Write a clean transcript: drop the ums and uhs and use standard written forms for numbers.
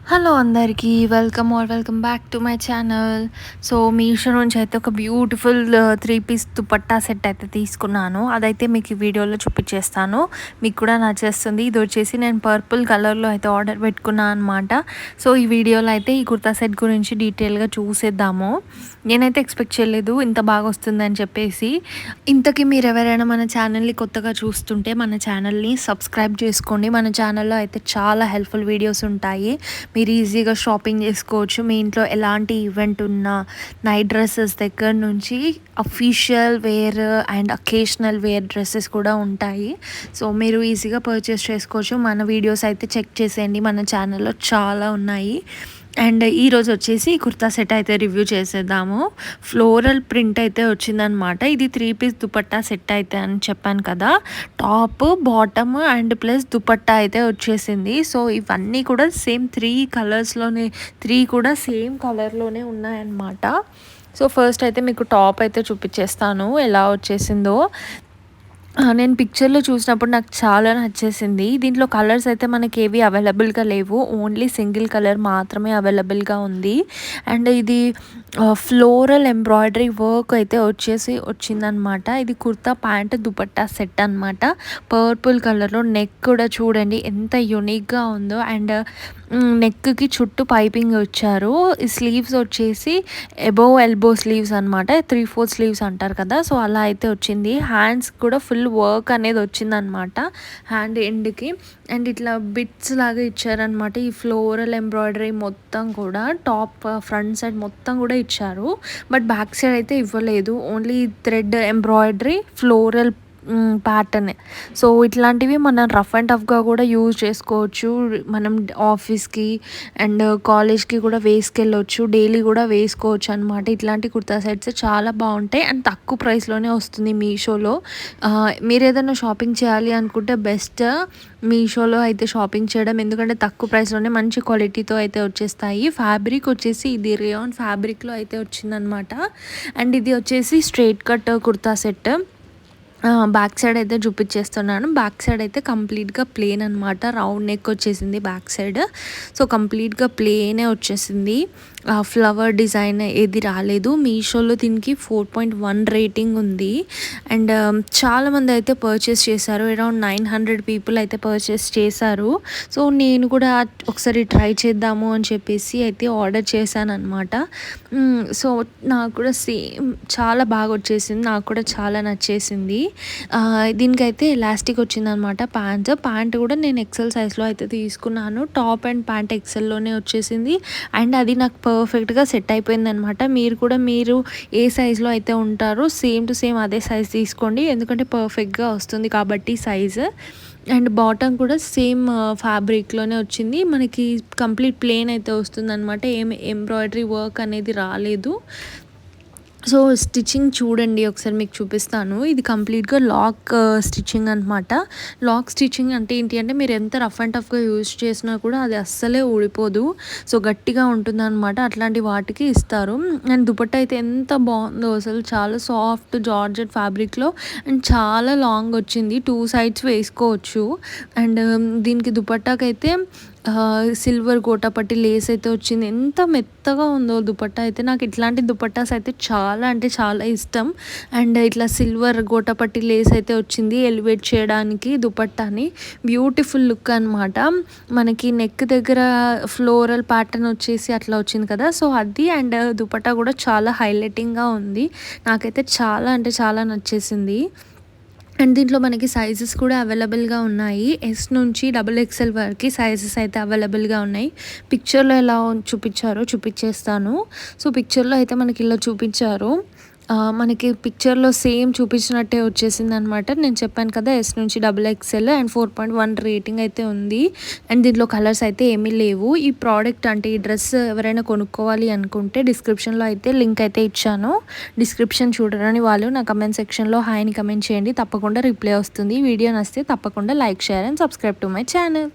Hello అందరికీ welcome back to my channel. So Meesho నుంచి అయితే ఒక బ్యూటిఫుల్ 3 పీస్ దుపట్టా సెట్ అయితే తీసుకున్నాను. అదైతే మీకు ఈ వీడియోలో చూపించేస్తాను, మీకు కూడా నచ్చేస్తుంది. ఇది వచ్చేసి నేను పర్పుల్ కలర్లో అయితే ఆర్డర్ పెట్టుకున్నాను అనమాట. సో ఈ వీడియోలో అయితే ఈ కుర్తా సెట్ గురించి డీటెయిల్గా చూసేద్దాము. నేనైతే ఎక్స్పెక్ట్ చేయలేదు ఇంత బాగా వస్తుందని చెప్పేసి. ఇంతకీ మీరు ఎవరైనా మన ఛానల్ని కొత్తగా చూస్తుంటే మన ఛానల్ని సబ్స్క్రైబ్ చేసుకోండి. మన ఛానల్లో అయితే చాలా హెల్ప్ఫుల్ వీడియోస్ ఉంటాయి. మీరు ఈజీగా షాపింగ్ చేసుకోవచ్చు. మీ ఇంట్లో ఎలాంటి ఈవెంట్ ఉన్నా నైట్ డ్రెస్సెస్ దగ్గర నుంచి official wear and occasional wear dresses కూడా ఉంటాయి. సో మీరు ఈజీగా పర్చేస్ చేసుకోవచ్చు. మన వీడియోస్ అయితే చెక్ చేసేయండి, మన ఛానల్లో చాలా ఉన్నాయి. అండ్ ఈరోజు వచ్చేసి కుర్తా సెట్ అయితే రివ్యూ చేసేద్దాము. ఫ్లోరల్ ప్రింట్ అయితే వచ్చిందనమాట. ఇది 3 పీస్ దుపట్టా సెట్ అయితే అని చెప్పాను కదా. Top, bottom and plus dupatta అయితే వచ్చేసింది. సో ఇవన్నీ కూడా సేమ్ 3 కలర్స్లోనే, 3 కూడా సేమ్ కలర్లోనే ఉన్నాయన్నమాట. సో ఫస్ట్ అయితే మీకు టాప్ అయితే చూపించేస్తాను ఎలా వచ్చేసిందో. నేను పిక్చర్లో చూసినప్పుడు నాకు చాలా నచ్చేసింది. దీంట్లో కలర్స్ అయితే మనకి ఏవి అవైలబుల్గా లేవు, ఓన్లీ సింగిల్ కలర్ మాత్రమే అవైలబుల్గా ఉంది. అండ్ ఇది ఫ్లోరల్ ఎంబ్రాయిడరీ వర్క్ అయితే వచ్చిందనమాట. ఇది కుర్తా ప్యాంట్ దుపట్టా సెట్ అనమాట. పర్పుల్ కలర్లో నెక్ కూడా చూడండి ఎంత యూనిక్గా ఉందో. అండ్ నెక్కి చుట్టూ పైపింగ్ వచ్చారు. ఈ స్లీవ్స్ వచ్చేసి అబోవ్ ఎల్బో స్లీవ్స్ అనమాట. 3/4 స్లీవ్స్ అంటారు కదా, సో అలా అయితే వచ్చింది. హ్యాండ్స్ కూడా ఫుల్ వర్క్ అనేది వచ్చిందనమాట హ్యాండ్ ఎండ్కి. అండ్ ఇట్లా బిట్స్ లాగా ఇచ్చారనమాట. ఈ ఫ్లోరల్ ఎంబ్రాయిడరీ మొత్తం కూడా టాప్ ఫ్రంట్ సైడ్ మొత్తం కూడా ఇచ్చారు. బట్ బ్యాక్ సైడ్ అయితే ఇవ్వలేదు, only thread embroidery floral pattern. So ఇట్లాంటివి మనం రఫ్ అండ్ టఫ్గా కూడా యూజ్ చేసుకోవచ్చు. మనం ఆఫీస్కి అండ్ కాలేజ్కి కూడా వేసుకెళ్ళవచ్చు, డైలీ కూడా వేసుకోవచ్చు అనమాట. ఇట్లాంటి కుర్తా సెట్స్ చాలా బాగుంటాయి అండ్ తక్కువ ప్రైస్లోనే వస్తుంది మీషోలో. మీరు ఏదైనా షాపింగ్ చేయాలి అనుకుంటే బెస్ట్ మీషోలో అయితే షాపింగ్ చేయడం, ఎందుకంటే తక్కువ ప్రైస్లోనే మంచి క్వాలిటీతో అయితే వచ్చేస్తాయి. ఫ్యాబ్రిక్ వచ్చేసి ఇది రేయాన్ ఫ్యాబ్రిక్లో అయితే వచ్చిందనమాట. అండ్ ఇది వచ్చేసి straight cut kurta set. Back side అయితే చూపించేస్తున్నాను. బ్యాక్ సైడ్ అయితే కంప్లీట్గా ప్లేన్ అనమాట. రౌండ్ నెక్ వచ్చేసింది బ్యాక్ సైడ్. సో కంప్లీట్గా ప్లేనే వచ్చేసింది. ఫ్లవర్ డిజైన్ ఏది రాలేదు. మీషోలో దీనికి 4.1 రేటింగ్ ఉంది. అండ్ చాలామంది అయితే పర్చేస్ చేశారు. అరౌండ్ 900 పీపుల్ అయితే పర్చేస్ చేశారు. సో నేను కూడా ఒకసారి ట్రై చేద్దాము అని చెప్పేసి అయితే ఆర్డర్ చేశాను అనమాట. సో నాకు కూడా సేమ్ చాలా బాగా వచ్చేసింది, నాకు కూడా చాలా నచ్చేసింది. దీనికైతే ఎలాస్టిక్ వచ్చిందనమాట. ప్యాంట్ కూడా నేను ఎక్సెల్ సైజ్లో అయితే తీసుకున్నాను. టాప్ అండ్ ప్యాంట్ ఎక్సెల్లోనే వచ్చేసింది. అండ్ అది నాకు పర్ఫెక్ట్గా సెట్ అయిపోయింది అనమాట. మీరు ఏ సైజులో అయితే ఉంటారో సేమ్ టు సేమ్ అదే సైజ్ తీసుకోండి, ఎందుకంటే పర్ఫెక్ట్గా వస్తుంది కాబట్టి సైజు. అండ్ బాటమ్ కూడా సేమ్ ఫ్యాబ్రిక్లోనే వచ్చింది. మనకి కంప్లీట్ ప్లేన్ అయితే వస్తుంది అనమాట. ఏం ఎంబ్రాయిడరీ వర్క్ అనేది రాలేదు. సో స్టిచ్చింగ్ చూడండి ఒకసారి మీకు చూపిస్తాను. ఇది కంప్లీట్గా లాక్ స్టిచ్చింగ్ అనమాట. లాక్ స్టిచ్చింగ్ అంటే ఏంటి అంటే మీరు ఎంత రఫ్ అండ్ టఫ్గా యూజ్ చేసినా కూడా అది అస్సలే ఊడిపోదు. సో గట్టిగా ఉంటుందన్నమాట. అట్లాంటి వాటికి ఇస్తారు. అండ్ దుపట్టా అయితే ఎంత బాగుందో అసలు, చాలా సాఫ్ట్ జార్జెట్ ఫ్యాబ్రిక్లో అండ్ చాలా లాంగ్ వచ్చింది. 2 సైడ్స్ వేసుకోవచ్చు. అండ్ దీనికి దుపట్టాకైతే సిల్వర్ గోటాపట్టి లేస్ అయితే వచ్చింది. ఎంత మెత్తగా ఉందో దుపట్టా అయితే. నాకు ఇట్లాంటి దుపట్టాస్ అయితే చాలా అంటే చాలా ఇష్టం. అండ్ ఇట్లా సిల్వర్ గోటాపట్టి లేస్ అయితే వచ్చింది ఎలివేట్ చేయడానికి దుపట్టాని. బ్యూటిఫుల్ లుక్ అనమాట. మనకి నెక్ దగ్గర ఫ్లోరల్ ప్యాటర్న్ వచ్చేసి అట్లా వచ్చింది కదా, సో అది. అండ్ దుపట్టా కూడా చాలా హైలైటింగ్గా ఉంది. నాకైతే చాలా అంటే చాలా నచ్చేసింది. అండ్ దీంట్లో మనకి సైజెస్ కూడా అవైలబుల్గా ఉన్నాయి. ఎస్ నుంచి XXL వరకు సైజెస్ అయితే అవైలబుల్గా ఉన్నాయి. పిక్చర్లో ఎలా చూపించారో చూపించేస్తాను. సో పిక్చర్లో అయితే మనకి ఇలా చూపించారు. మనకి పిక్చర్లో సేమ్ చూపించినట్టే వచ్చేసింది అనమాట. నేను చెప్పాను కదా ఎస్ నుంచి XXL అండ్ 4.1 రేటింగ్ అయితే ఉంది. అండ్ దీంట్లో కలర్స్ అయితే ఏమీ లేవు. ఈ ప్రోడక్ట్ అంటే ఈ డ్రెస్ ఎవరైనా కొనుక్కోవాలి అనుకుంటే డిస్క్రిప్షన్లో అయితే లింక్ అయితే ఇచ్చాను. డిస్క్రిప్షన్ చూడరని వాళ్ళు నా కమెంట్ సెక్షన్లో హాయ్ని కమెంట్ చేయండి, తప్పకుండా రిప్లై వస్తుంది. వీడియో నచ్చితే తప్పకుండా like, share and subscribe to my channel.